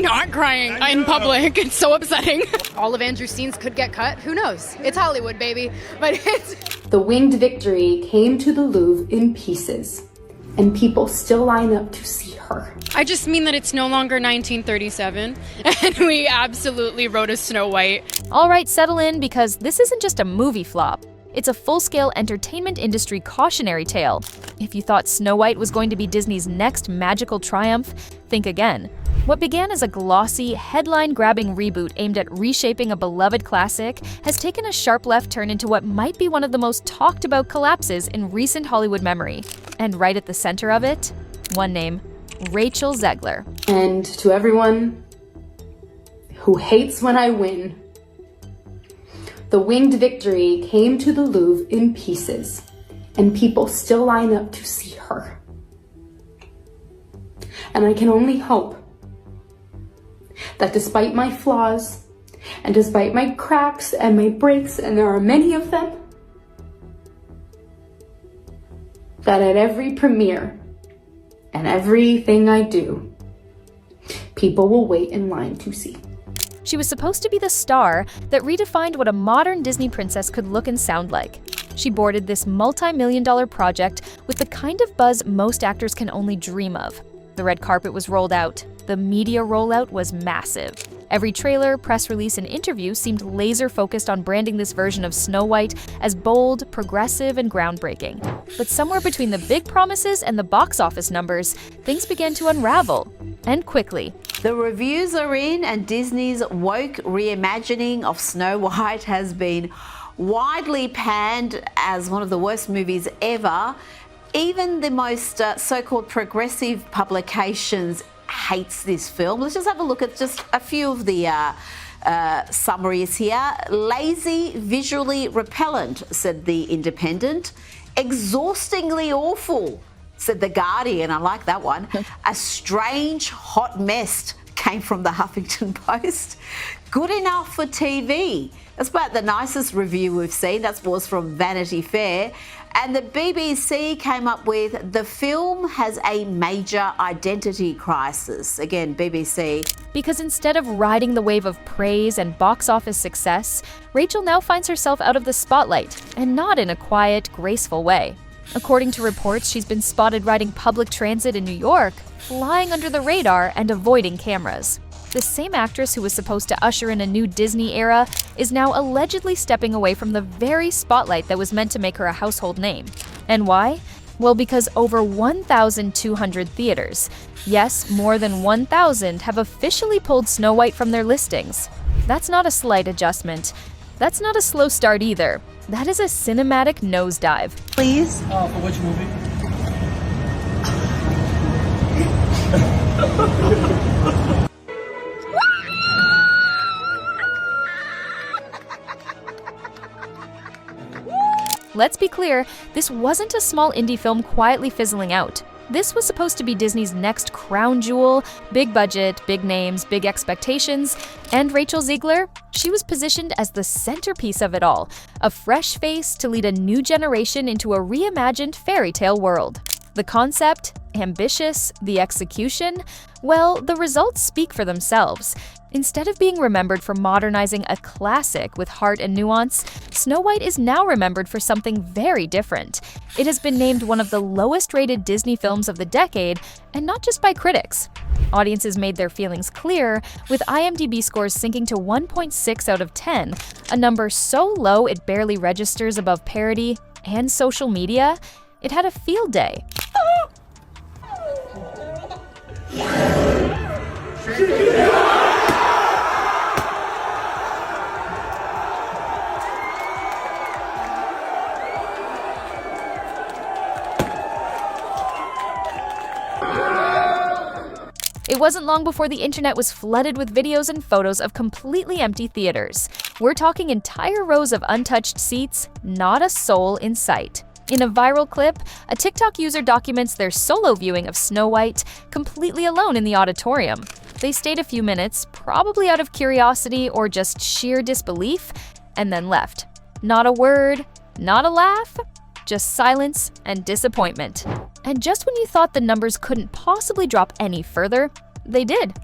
not crying in public. It's so upsetting. All of Andrew's scenes could get cut. Who knows? It's Hollywood, baby. But it's... The winged victory came to the Louvre in pieces, and people still line up to see her. I just mean that it's no longer 1937, and we absolutely wrote a Snow White. All right, settle in, because this isn't just a movie flop. It's a full-scale entertainment industry cautionary tale. If you thought Snow White was going to be Disney's next magical triumph, think again. What began as a glossy, headline-grabbing reboot aimed at reshaping a beloved classic has taken a sharp left turn into what might be one of the most talked-about collapses in recent Hollywood memory. And right at the center of it, one name: Rachel Zegler. And to everyone who hates when I win, the winged victory came to the Louvre in pieces, and people still line up to see her. And I can only hope that despite my flaws, and despite my cracks and my breaks, and there are many of them, that at every premiere and everything I do, people will wait in line to see. She was supposed to be the star that redefined what a modern Disney princess could look and sound like. She boarded this multi-million-dollar project with the kind of buzz most actors can only dream of. The red carpet was rolled out. The media rollout was massive. Every trailer, press release, and interview seemed laser-focused on branding this version of Snow White as bold, progressive, and groundbreaking. But somewhere between the big promises and the box office numbers, things began to unravel. And quickly. The reviews are in, and Disney's woke reimagining of Snow White has been widely panned as one of the worst movies ever. Even the most so-called progressive publications hates this film. Let's just have a look at just a few of the summaries here. Lazy, visually repellent, said The Independent. Exhaustingly awful, said The Guardian. I like that one. A strange hot mess came from the Huffington Post. Good enough for TV. That's about the nicest review we've seen. That was from Vanity Fair. And the BBC came up with, the film has a major identity crisis. Again, BBC. Because instead of riding the wave of praise and box office success, Rachel now finds herself out of the spotlight, and not in a quiet, graceful way. According to reports, she's been spotted riding public transit in New York, flying under the radar and avoiding cameras. The same actress who was supposed to usher in a new Disney era is now allegedly stepping away from the very spotlight that was meant to make her a household name. And why? Well, because over 1,200 theaters, yes, more than 1,000, have officially pulled Snow White from their listings. That's not a slight adjustment. That's not a slow start either. That is a cinematic nosedive. Please? For which movie? Let's be clear, this wasn't a small indie film quietly fizzling out. This was supposed to be Disney's next crown jewel, big budget, big names, big expectations, and Rachel Zegler, she was positioned as the centerpiece of it all, a fresh face to lead a new generation into a reimagined fairy tale world. The concept, ambitious, the execution, well, the results speak for themselves. Instead of being remembered for modernizing a classic with heart and nuance, Snow White is now remembered for something very different. It has been named one of the lowest-rated Disney films of the decade, and not just by critics. Audiences made their feelings clear, with IMDb scores sinking to 1.6 out of 10, a number so low it barely registers above parody and social media. It had a field day. It wasn't long before the internet was flooded with videos and photos of completely empty theaters. We're talking entire rows of untouched seats, not a soul in sight. In a viral clip, a TikTok user documents their solo viewing of Snow White completely alone in the auditorium. They stayed a few minutes, probably out of curiosity or just sheer disbelief, and then left. Not a word, not a laugh, just silence and disappointment. And just when you thought the numbers couldn't possibly drop any further, they did.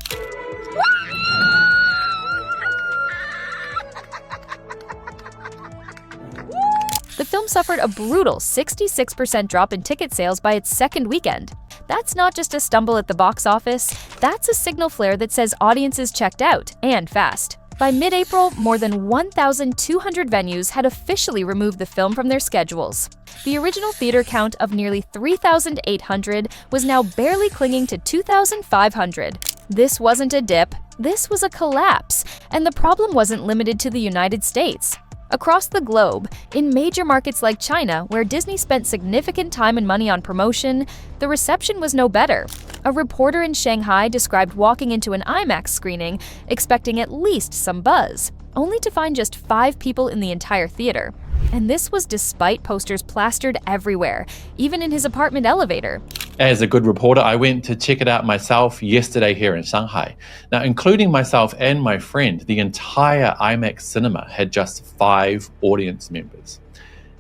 film suffered a brutal 66% drop in ticket sales by its second weekend. That's not just a stumble at the box office, that's a signal flare that says audiences checked out, and fast. By mid-April, more than 1,200 venues had officially removed the film from their schedules. The original theater count of nearly 3,800 was now barely clinging to 2,500. This wasn't a dip, this was a collapse, and the problem wasn't limited to the United States. Across the globe, in major markets like China, where Disney spent significant time and money on promotion, the reception was no better. A reporter in Shanghai described walking into an IMAX screening, expecting at least some buzz, only to find just 5 people in the entire theater. And this was despite posters plastered everywhere, even in his apartment elevator. As a good reporter, I went to check it out myself yesterday here in Shanghai. Now, including myself and my friend, the entire IMAX cinema had just 5 audience members.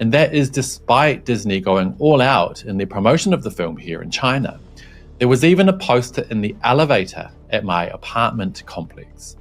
And that is despite Disney going all out in their promotion of the film here in China. There was even a poster in the elevator at my apartment complex.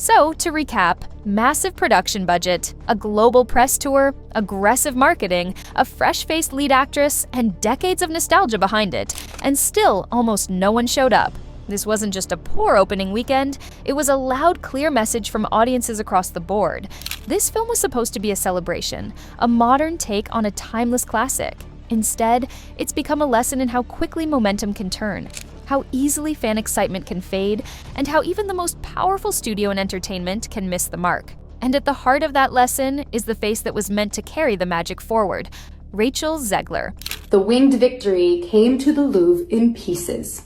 So, to recap, massive production budget, a global press tour, aggressive marketing, a fresh-faced lead actress, and decades of nostalgia behind it, and still almost no one showed up. This wasn't just a poor opening weekend, it was a loud, clear message from audiences across the board. This film was supposed to be a celebration, a modern take on a timeless classic. Instead, it's become a lesson in how quickly momentum can turn, how easily fan excitement can fade, and how even the most powerful studio in entertainment can miss the mark. And at the heart of that lesson is the face that was meant to carry the magic forward, Rachel Zegler. The winged victory came to the Louvre in pieces,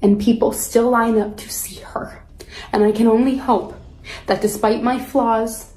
and people still line up to see her. And I can only hope that despite my flaws,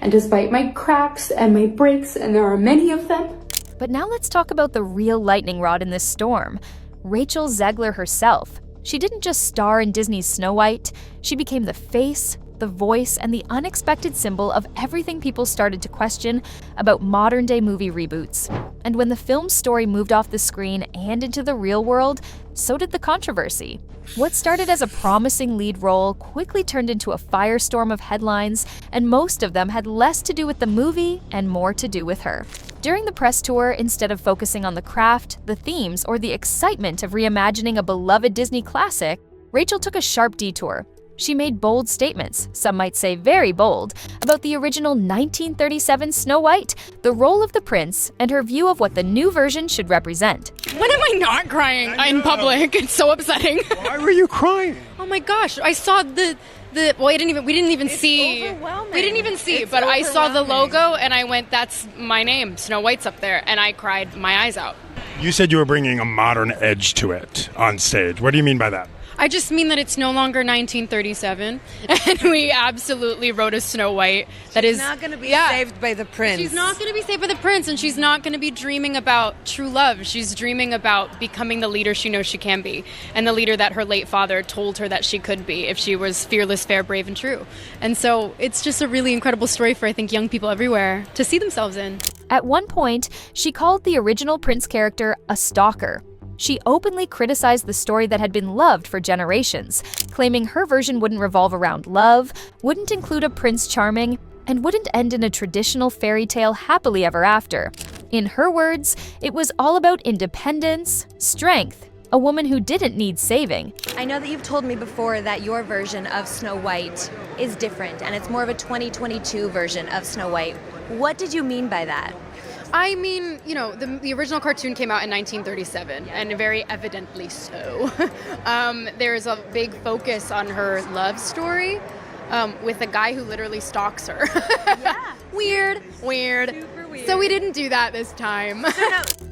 and despite my cracks and my breaks, and there are many of them. But now let's talk about the real lightning rod in this storm. Rachel Zegler herself. She didn't just star in Disney's Snow White, she became the face, the voice, and the unexpected symbol of everything people started to question about modern-day movie reboots. And when the film's story moved off the screen and into the real world, so did the controversy. What started as a promising lead role quickly turned into a firestorm of headlines, and most of them had less to do with the movie and more to do with her. During the press tour, instead of focusing on the craft, the themes, or the excitement of reimagining a beloved Disney classic, Rachel took a sharp detour. She made bold statements, some might say very bold, about the original 1937 Snow White, the role of the prince, and her view of what the new version should represent. When am I not crying in public? It's so upsetting. Why were you crying? Oh my gosh, I saw the well, we didn't even see. Overwhelming. We didn't even see, It's but I saw the overwhelming. logo and I went, that's my name, Snow White's up there, and I cried my eyes out. You said you were bringing a modern edge to it on stage. What do you mean by that? I just mean that it's no longer 1937, and we absolutely wrote a Snow White that is not going to be yeah. saved by the prince. She's not going to be saved by the prince, and she's not going to be dreaming about true love. She's dreaming about becoming the leader she knows she can be, and the leader that her late father told her that she could be if she was fearless, fair, brave, and true. And so it's just a really incredible story for, I think, young people everywhere to see themselves in. At one point, she called the original prince character a stalker. She openly criticized the story that had been loved for generations, claiming her version wouldn't revolve around love, wouldn't include a Prince Charming, and wouldn't end in a traditional fairy tale happily ever after. In her words, it was all about independence, strength, a woman who didn't need saving. I know that you've told me before that your version of Snow White is different, and it's more of a 2022 version of Snow White. What did you mean by that? I mean, you know, the original cartoon came out in 1937, and very evidently so. There's a big focus on her love story with a guy who literally stalks her. Yeah. Weird. Super weird. So we didn't do that this time.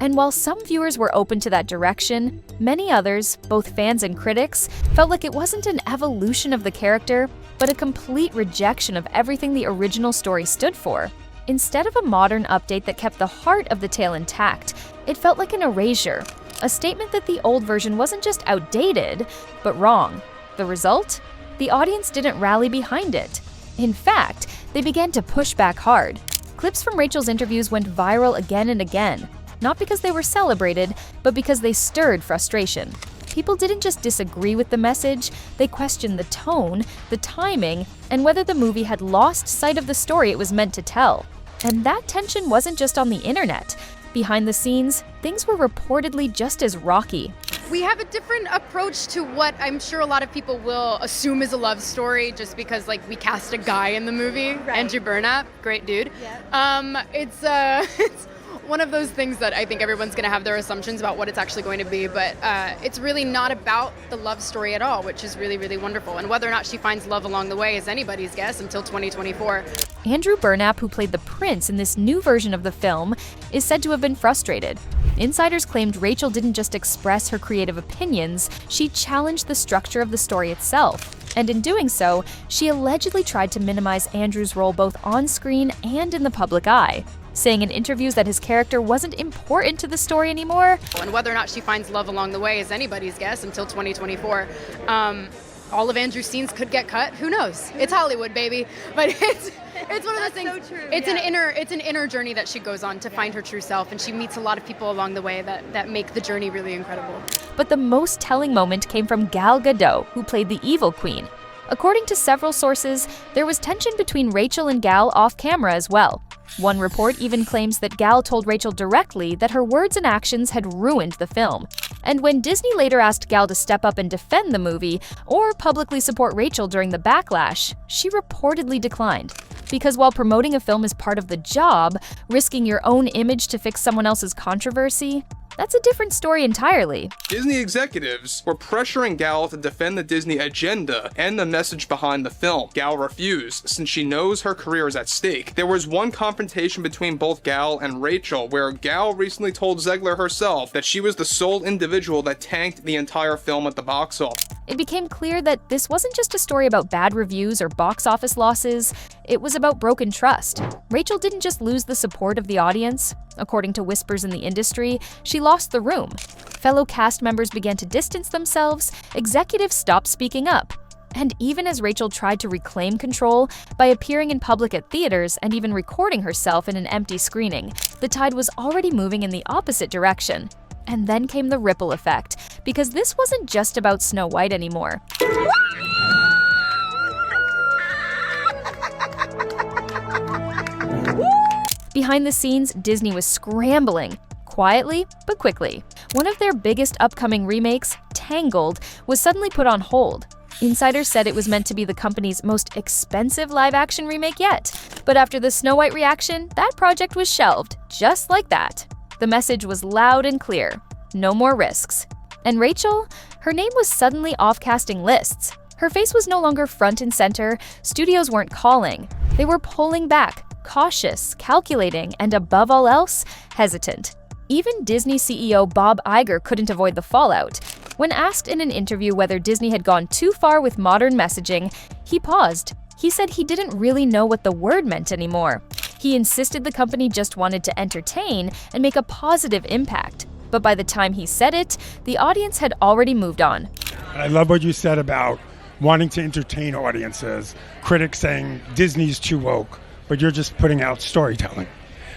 And while some viewers were open to that direction, many others, both fans and critics, felt like it wasn't an evolution of the character, but a complete rejection of everything the original story stood for. Instead of a modern update that kept the heart of the tale intact, it felt like an erasure, a statement that the old version wasn't just outdated, but wrong. The result? The audience didn't rally behind it. In fact, they began to push back hard. Clips from Rachel's interviews went viral again and again, not because they were celebrated, but because they stirred frustration. People didn't just disagree with the message, they questioned the tone, the timing, and whether the movie had lost sight of the story it was meant to tell. And that tension wasn't just on the internet. Behind the scenes, things were reportedly just as rocky. We have a different approach to what I'm sure a lot of people will assume is a love story just because, like, we cast a guy in the movie, right. Andrew Burnap, great dude. Yeah. It's one of those things that I think everyone's going to have their assumptions about what it's actually going to be, but it's really not about the love story at all, which is really, really wonderful. And whether or not she finds love along the way is anybody's guess until 2024. Andrew Burnap, who played the prince in this new version of the film, is said to have been frustrated. Insiders claimed Rachel didn't just express her creative opinions, she challenged the structure of the story itself. And in doing so, she allegedly tried to minimize Andrew's role both on screen and in the public eye, saying in interviews that his character wasn't important to the story anymore. And whether or not she finds love along the way is anybody's guess until 2024. All of Andrew's scenes could get cut. Who knows? It's Hollywood, baby. But it's one of those things. So true, it's an inner journey that she goes on to find her true self, and she meets a lot of people along the way that make the journey really incredible. But the most telling moment came from Gal Gadot, who played the evil queen. According to several sources, there was tension between Rachel and Gal off camera as well. One report even claims that Gal told Rachel directly that her words and actions had ruined the film. And when Disney later asked Gal to step up and defend the movie, or publicly support Rachel during the backlash, she reportedly declined. Because while promoting a film is part of the job, risking your own image to fix someone else's controversy, that's a different story entirely. Disney executives were pressuring Gal to defend the Disney agenda and the message behind the film. Gal refused, since she knows her career is at stake. There was one confrontation between both Gal and Rachel, where Gal recently told Zegler herself that she was the sole individual that tanked the entire film at the box office. It became clear that this wasn't just a story about bad reviews or box office losses, it was about broken trust. Rachel didn't just lose the support of the audience. According to whispers in the industry, she lost the room. Fellow cast members began to distance themselves, executives stopped speaking up. And even as Rachel tried to reclaim control by appearing in public at theaters and even recording herself in an empty screening, the tide was already moving in the opposite direction. And then came the ripple effect, because this wasn't just about Snow White anymore. Behind the scenes, Disney was scrambling, quietly but quickly. One of their biggest upcoming remakes, Tangled, was suddenly put on hold. Insiders said it was meant to be the company's most expensive live-action remake yet. But after the Snow White reaction, that project was shelved, just like that. The message was loud and clear: no more risks. And Rachel? Her name was suddenly off casting lists. Her face was no longer front and center, studios weren't calling. They were pulling back, cautious, calculating, and above all else, hesitant. Even Disney CEO Bob Iger couldn't avoid the fallout. When asked in an interview whether Disney had gone too far with modern messaging, he paused. He said he didn't really know what the word meant anymore. He insisted the company just wanted to entertain and make a positive impact. But by the time he said it, the audience had already moved on. I love what you said about wanting to entertain audiences. Critics saying Disney's too woke, but you're just putting out storytelling.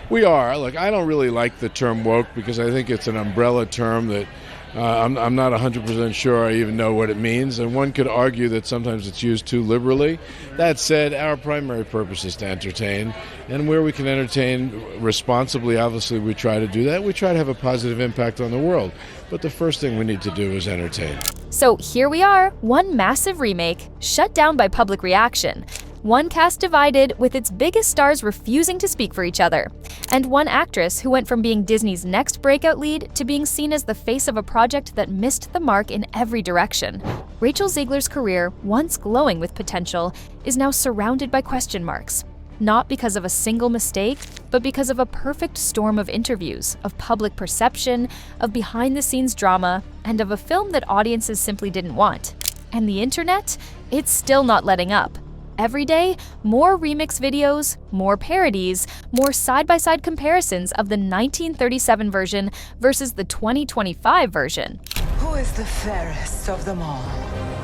We are. Look, I don't really like the term woke because I think it's an umbrella term that I'm not 100% sure I even know what it means, and one could argue that sometimes it's used too liberally. That said, our primary purpose is to entertain, and where we can entertain responsibly, obviously we try to do that. We try to have a positive impact on the world, but the first thing we need to do is entertain. So here we are, one massive remake, shut down by public reaction. One cast divided, with its biggest stars refusing to speak for each other. And one actress who went from being Disney's next breakout lead to being seen as the face of a project that missed the mark in every direction. Rachel Zegler's career, once glowing with potential, is now surrounded by question marks. Not because of a single mistake, but because of a perfect storm of interviews, of public perception, of behind-the-scenes drama, and of a film that audiences simply didn't want. And the internet? It's still not letting up. Every day, more remix videos, more parodies, more side-by-side comparisons of the 1937 version versus the 2025 version. Who is the fairest of them all?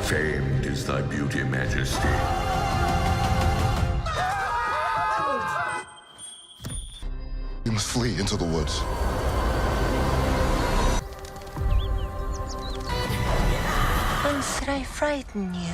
Famed is thy beauty, Majesty. We must flee into the woods. And should I frighten you?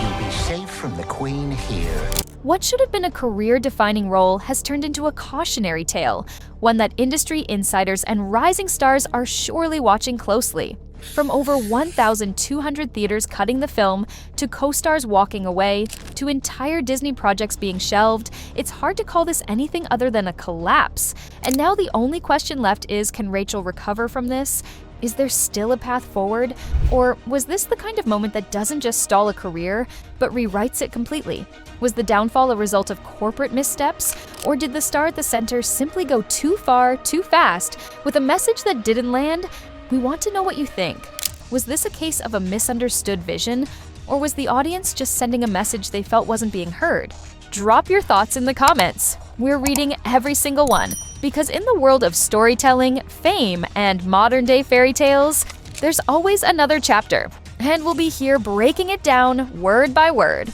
You'll be safe from the Queen here. What should have been a career-defining role has turned into a cautionary tale, one that industry insiders and rising stars are surely watching closely. From over 1,200 theaters cutting the film, to co-stars walking away, to entire Disney projects being shelved, it's hard to call this anything other than a collapse. And now the only question left is, can Rachel recover from this? Is there still a path forward? Or was this the kind of moment that doesn't just stall a career, but rewrites it completely? Was the downfall a result of corporate missteps? Or did the star at the center simply go too far, too fast, with a message that didn't land? We want to know what you think. Was this a case of a misunderstood vision? Or was the audience just sending a message they felt wasn't being heard? Drop your thoughts in the comments. We're reading every single one, because in the world of storytelling, fame, and modern-day fairy tales, there's always another chapter, and we'll be here breaking it down word by word.